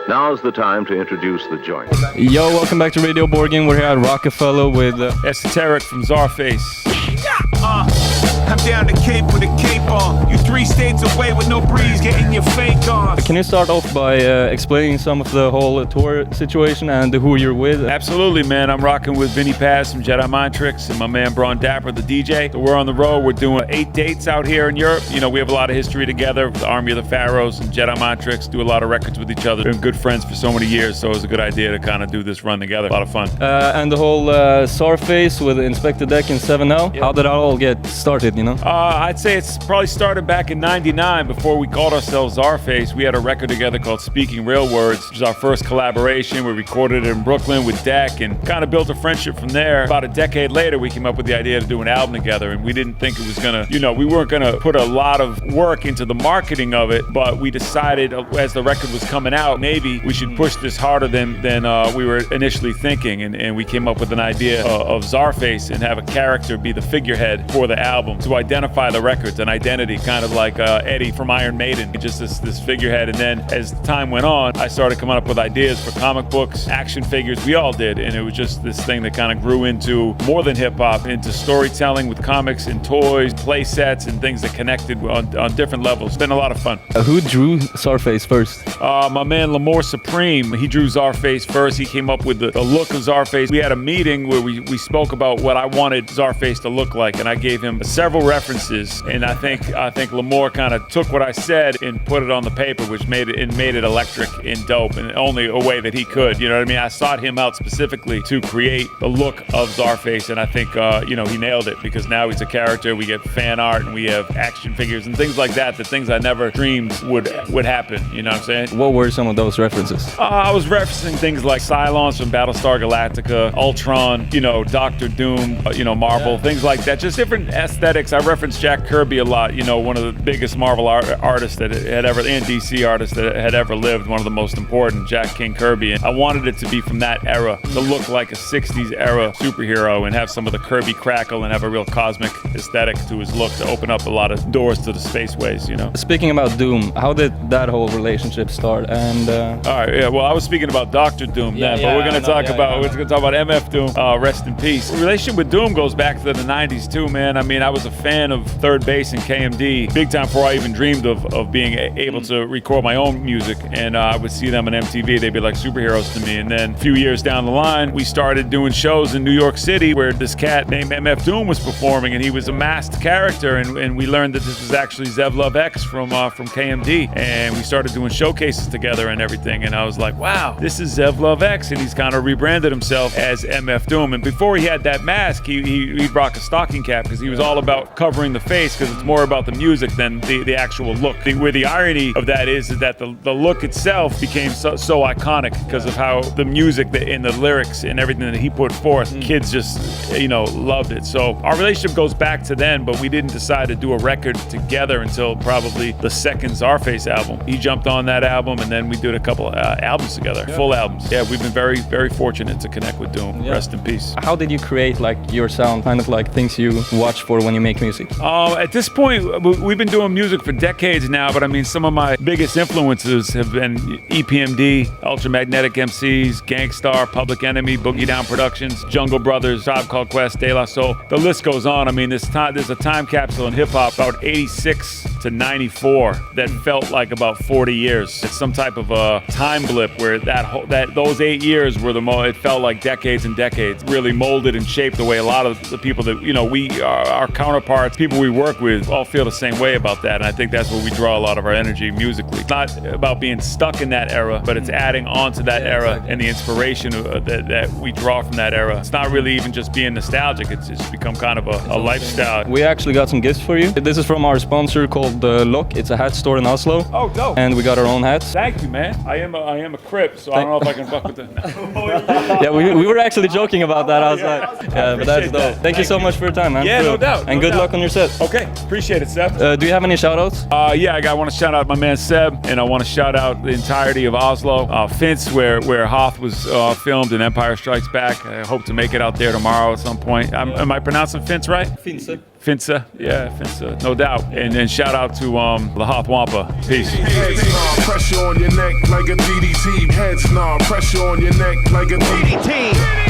Now's the time to introduce the joint. Yo, welcome back to Radio Borgen. We're here at Rockefeller with Esoteric from Czarface. I'm down the Cape with a cape on. You 3 states away with no breeze, getting your fake on. Can you start off by explaining some of the whole tour situation and who you're with? Absolutely, man. I'm rocking with Vinnie Paz from Jedi Mind Tricks and my man Braun Dapper, the DJ. So we're on the road. We're doing 8 dates out here in Europe. You know, we have a lot of history together. The Army of the Pharaohs and Jedi Mind Tricks do a lot of records with each other. Been good friends for so many years, so it was a good idea to kind of do this run together. A lot of fun. And the whole Czarface with Inspector Deck in 7L. Yep. How did it all get started, you know? I'd say it's probably started back in '99 before we called ourselves Czarface. We had a record together called Speaking Real Words, which was our first collaboration. We recorded it in Brooklyn with Deck and kind of built a friendship from there. About a decade later, we came up with the idea to do an album together, and we didn't think it was gonna, you know, we weren't gonna put a lot of work into the marketing of it, but we decided as the record was coming out, maybe we should push this harder than we were initially thinking, and we came up with an idea of Czarface and have a character be the figurehead for the album to identify the records, an identity, kind of like Eddie from Iron Maiden, just this figurehead. And then as time went on, I started coming up with ideas for comic books, action figures. We all did, and it was just this thing that kind of grew into more than hip-hop, into storytelling with comics and toys, play sets, and things that connected on different levels. It's been a lot of fun. Who drew Czarface first? My man L'Amour Supreme, he drew Czarface first. He came up with the look of Czarface. We had a meeting where we spoke about what I wanted Czarface to look like, and I gave him several references, and I think L'Amour kind of took what I said and put it on the paper, which made it electric and dope, and only a way that he could. You know what I mean? I sought him out specifically to create the look of Czarface, and I think you know, he nailed it, because now he's a character. We get fan art and we have action figures and things like that. The things I never dreamed would happen. You know what I'm saying? What were some of those references? I was referencing things like Cylons from Battlestar Galactica, Ultron, you know, Doctor Doom, you know, Marvel, things like that. Just different aesthetics. I referenced Jack Kirby a lot, you know, one of the biggest Marvel artists that had ever, and DC artists that had ever lived, one of the most important, Jack King Kirby. And I wanted it to be from that era, to look like a 60s era superhero and have some of the Kirby crackle and have a real cosmic aesthetic to his look, to open up a lot of doors to the spaceways, you know. Speaking about Doom, how did that whole relationship start? And all right, yeah, well, I was speaking about Dr. Doom then, but we're going to talk about MF Doom, rest in peace. The relationship with Doom goes back to the 90s too, man. I mean, I was a fan of Third Bass and KMD big time before I even dreamed of being able to record my own music, and I would see them on MTV. They'd be like superheroes to me. And then a few years down the line, we started doing shows in New York City where this cat named MF Doom was performing, and he was a masked character, and we learned that this was actually Zev Love X from KMD, and we started doing showcases together and everything, and I was like, wow, this is Zev Love X, and he's kind of rebranded himself as MF Doom. And before he had that mask, he'd rock a stocking cap, because he was all about covering the face, because it's more about the music than the actual look. Where the irony of that is that the look itself became so iconic because of how the music and the lyrics and everything that he put forth, kids just, you know, loved it. So our relationship goes back to then, but we didn't decide to do a record together until probably the second Czarface album. He jumped on that album, and then we did a couple albums together, full albums. Yeah, we've been very, very fortunate to connect with Doom. Yeah. Rest in peace. How did you create like your sound, kind of like things you watch for when you make music? At this point, we've been doing music for decades now, but I mean, some of my biggest influences have been EPMD, Ultramagnetic MCs, Gangstar, Public Enemy, Boogie Down Productions, Jungle Brothers, Tribe Called Quest, De La Soul. The list goes on. I mean, there's a time capsule in hip hop about 86 to 94 that felt like about 40 years. It's some type of a time blip where those 8 years were it felt like decades and decades. Really molded and shaped the way a lot of the people that, you know, our counterparts, people we work with, all feel the same way about that. And I think that's where we draw a lot of our energy musically. It's not about being stuck in that era, but it's adding on to that era and the inspiration that we draw from that era. It's not really even just being nostalgic. It's become kind of a lifestyle. We actually got some gifts for you. This is from our sponsor called Lock. It's a hat store in Oslo. Oh, dope. And we got our own hats. Thank you, man. I am a Crip, so I don't know if I can fuck with that. Yeah, we were actually joking about that outside. Yeah, but that's dope. Thank you so much for your time, man. Yeah, no doubt. And good luck on your set. Okay, appreciate it, Seb. Do you have any shout-outs? Yeah, I want to shout out my man Seb, and I want to shout out the entirety of Oslo. Finns, where Hoth was filmed in Empire Strikes Back. I hope to make it out there tomorrow at some point. Am I pronouncing Finns right? Finns. Finsa, yeah, Finsa, no doubt. And then shout out to the Hop Wampa. Peace. Heads nod, pressure on your neck like a DDT. Heads nod, pressure on your neck like a DDT.